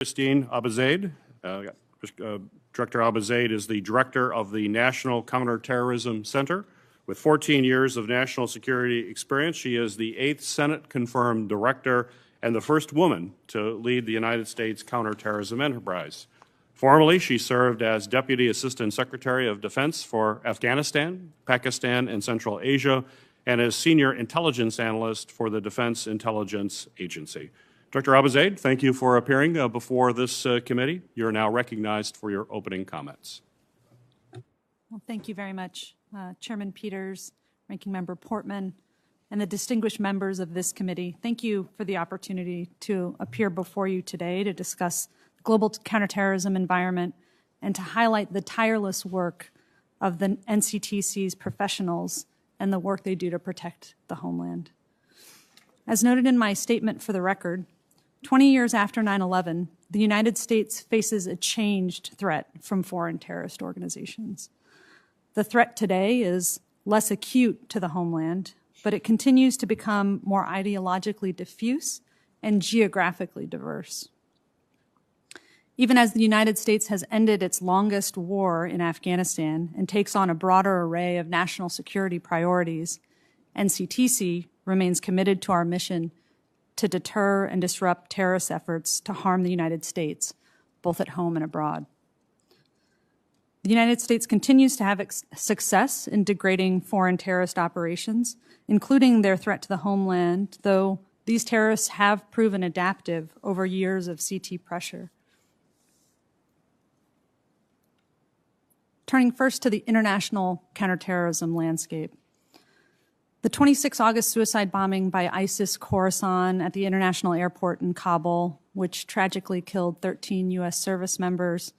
Christine Abizaid. Director Abizaid is the director of the National Counterterrorism Center. With 14 years of national security experience, she is the 8th Senate-confirmed director and the first woman to lead the United States counterterrorism enterprise. Formerly, she served as Deputy Assistant Secretary of Defense for Afghanistan, Pakistan, and Central Asia, and as Senior Intelligence Analyst for the Defense Intelligence Agency. Dr. Abizaid, thank you for appearing before this committee. You're now recognized for your opening comments. Well, thank you very much, Chairman Peters, Ranking Member Portman, and the distinguished members of this committee. Thank you for the opportunity to appear before you today to discuss the global counterterrorism environment and to highlight the tireless work of the NCTC's professionals and the work they do to protect the homeland. As noted in my statement for the record, 20 years after 9/11, the United States faces a changed threat from foreign terrorist organizations. The threat today is less acute to the homeland, but it continues to become more ideologically diffuse and geographically diverse. Even as the United States has ended its longest war in Afghanistan and takes on a broader array of national security priorities, NCTC remains committed to our mission to deter and disrupt terrorist efforts to harm the United States, both at home and abroad. The United States continues to have success in degrading foreign terrorist operations, including their threat to the homeland, though these terrorists have proven adaptive over years of CT pressure. Turning first to the international counterterrorism landscape. The 26 August suicide bombing by ISIS Khorasan at the international airport in Kabul, which tragically killed 13 U.S. service members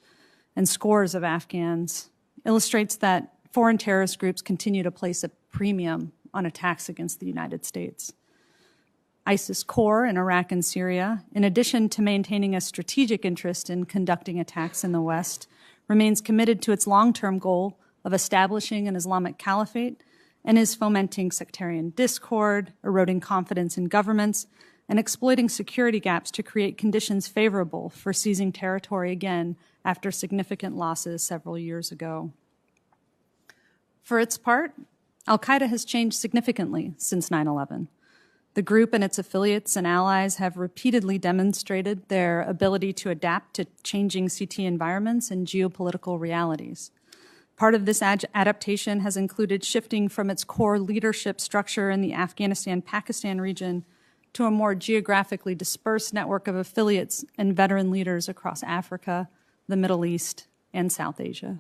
and scores of Afghans, illustrates that foreign terrorist groups continue to place a premium on attacks against the United States. ISIS-Khorasan in Iraq and Syria, in addition to maintaining a strategic interest in conducting attacks in the West, remains committed to its long-term goal of establishing an Islamic caliphate and is fomenting sectarian discord, eroding confidence in governments, and exploiting security gaps to create conditions favorable for seizing territory again after significant losses several years ago. For its part, Al-Qaeda has changed significantly since 9/11. The group and its affiliates and allies have repeatedly demonstrated their ability to adapt to changing CT environments and geopolitical realities. Part of this adaptation has included shifting from its core leadership structure in the Afghanistan-Pakistan region to a more geographically dispersed network of affiliates and veteran leaders across Africa, the Middle East, and South Asia.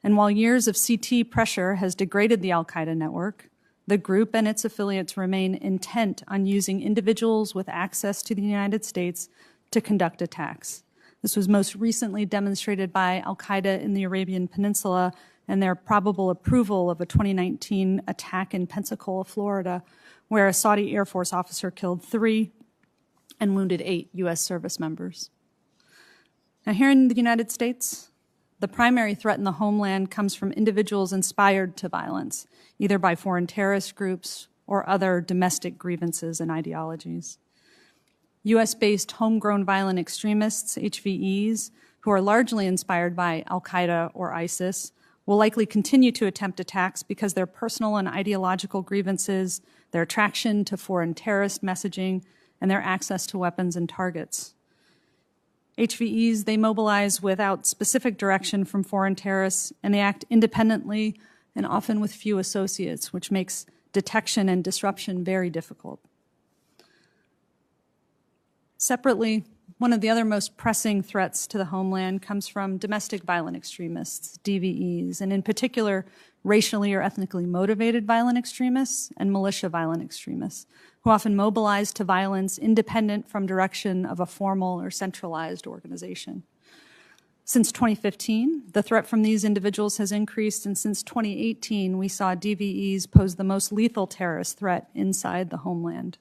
And while years of CT pressure has degraded the Al-Qaeda network, the group and its affiliates remain intent on using individuals with access to the United States to conduct attacks. This was most recently demonstrated by Al-Qaeda in the Arabian Peninsula and their probable approval of a 2019 attack in Pensacola, Florida, where a Saudi Air Force officer killed 3 and wounded 8 U.S. service members. Now, here in the United States, the primary threat in the homeland comes from individuals inspired to violence, either by foreign terrorist groups or other domestic grievances and ideologies. U.S.-based homegrown violent extremists, HVEs, who are largely inspired by Al-Qaeda or ISIS, will likely continue to attempt attacks because their personal and ideological grievances, their attraction to foreign terrorist messaging, and their access to weapons and targets. HVEs, they mobilize without specific direction from foreign terrorists, and they act independently and often with few associates, which makes detection and disruption very difficult. Separately, one of the other most pressing threats to the homeland comes from domestic violent extremists, DVEs, and in particular, racially or ethnically motivated violent extremists and militia violent extremists, who often mobilize to violence independent from direction of a formal or centralized organization. Since 2015, the threat from these individuals has increased, and since 2018, we saw DVEs pose the most lethal terrorist threat inside the homeland.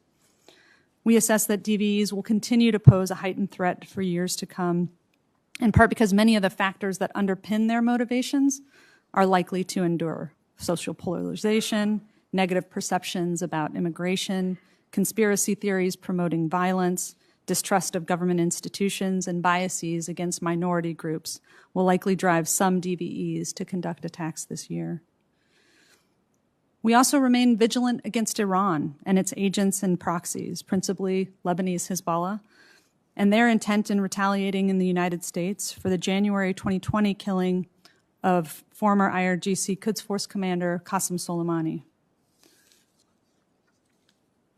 We assess that DVEs will continue to pose a heightened threat for years to come, in part because many of the factors that underpin their motivations are likely to endure: social polarization, negative perceptions about immigration, conspiracy theories promoting violence, distrust of government institutions, and biases against minority groups will likely drive some DVEs to conduct attacks this year. We also remain vigilant against Iran and its agents and proxies, principally Lebanese Hezbollah, and their intent in retaliating in the United States for the January 2020 killing of former IRGC Quds Force Commander Qasem Soleimani.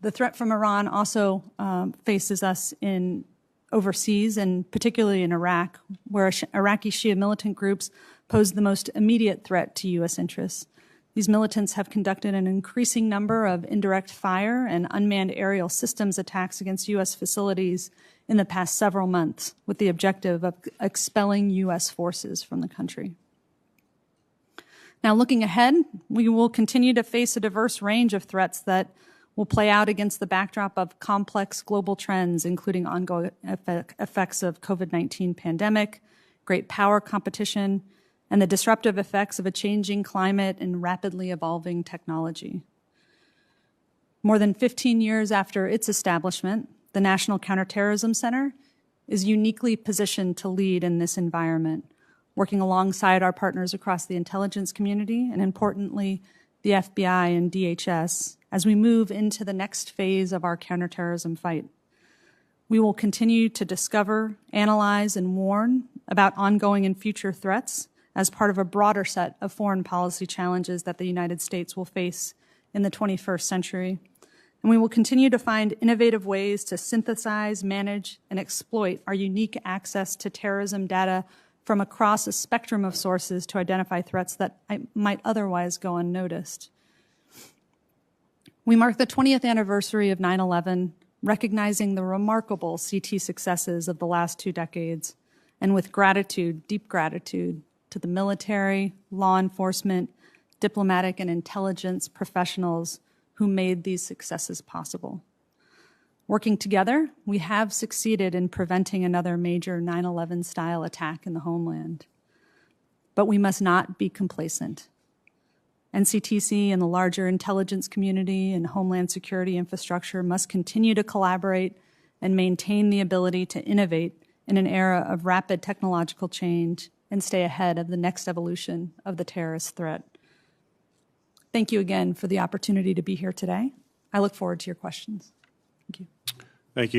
The threat from Iran also faces us overseas, and particularly in Iraq, where Iraqi Shia militant groups pose the most immediate threat to U.S. interests. These militants have conducted an increasing number of indirect fire and unmanned aerial systems attacks against U.S. facilities in the past several months, with the objective of expelling U.S. forces from the country. Now, looking ahead, we will continue to face a diverse range of threats that will play out against the backdrop of complex global trends, including ongoing effects of COVID-19 pandemic, great power competition, and the disruptive effects of a changing climate and rapidly evolving technology. More than 15 years after its establishment, the National Counterterrorism Center is uniquely positioned to lead in this environment, working alongside our partners across the intelligence community and, importantly, the FBI and DHS as we move into the next phase of our counterterrorism fight. We will continue to discover, analyze, and warn about ongoing and future threats as part of a broader set of foreign policy challenges that the United States will face in the 21st century. And we will continue to find innovative ways to synthesize, manage, and exploit our unique access to terrorism data from across a spectrum of sources to identify threats that might otherwise go unnoticed. We mark the 20th anniversary of 9/11, recognizing the remarkable CT successes of the last 2 decades, and with gratitude, deep gratitude, to the military, law enforcement, diplomatic, and intelligence professionals who made these successes possible. Working together, we have succeeded in preventing another major 9/11-style attack in the homeland. But we must not be complacent. NCTC and the larger intelligence community and homeland security infrastructure must continue to collaborate and maintain the ability to innovate in an era of rapid technological change and stay ahead of the next evolution of the terrorist threat. Thank you again for the opportunity to be here today. I look forward to your questions. Thank you. Thank you.